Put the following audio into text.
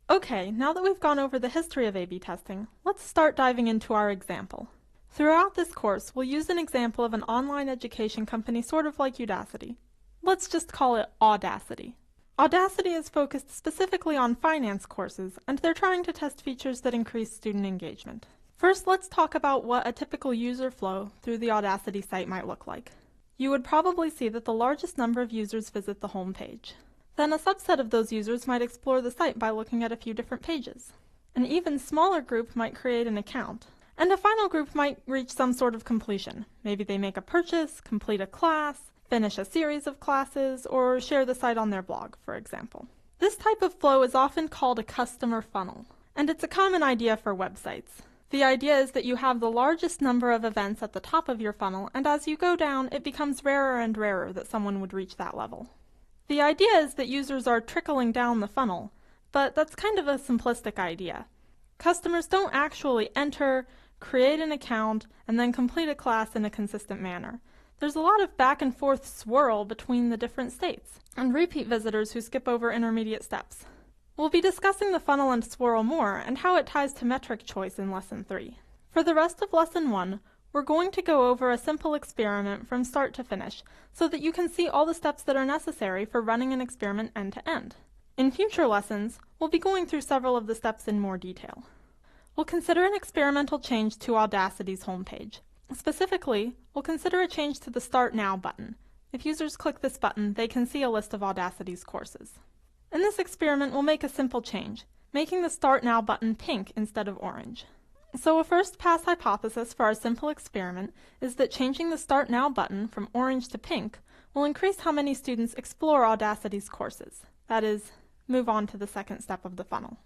Okay, now that we've gone over the history of A/B testing, let's start diving into our example. Throughout this course, we'll use an example of an online education company sort of like Udacity. Let's just call it Audacity. Audacity is focused specifically on finance courses, and they're trying to test features that increase student engagement. First, let's talk about what a typical user flow through the Audacity site might look like. You would probably see that the largest number of users visit the home page. Then a subset of those users might explore the site by looking at a few different pages. An even smaller group might create an account, and a final group might reach some sort of completion. Maybe they make a purchase, complete a class, finish a series of classes, or share the site on their blog, for example. This type of flow is often called a customer funnel, and it's a common idea for websites. The idea is that you have the largest number of events at the top of your funnel, and as you go down, it becomes rarer and rarer that someone would reach that level. The idea is that users are trickling down the funnel, but that's kind of a simplistic idea. Customers don't actually enter, create an account, and then complete a class in a consistent manner. There's a lot of back and forth swirl between the different states, and repeat visitors who skip over intermediate steps. We'll be discussing the funnel and swirl more, and how it ties to metric choice in Lesson 3. For the rest of Lesson 1, we're going to go over a simple experiment from start to finish, so that you can see all the steps that are necessary for running an experiment end to end. In future lessons, we'll be going through several of the steps in more detail. We'll consider an experimental change to Audacity's homepage. Specifically, we'll consider a change to the Start Now button. If users click this button, they can see a list of Audacity's courses. In this experiment, we'll make a simple change, making the Start Now button pink instead of orange. So a first pass hypothesis for our simple experiment is that changing the Start Now button from orange to pink will increase how many students explore Audacity's courses. That is, move on to the second step of the funnel.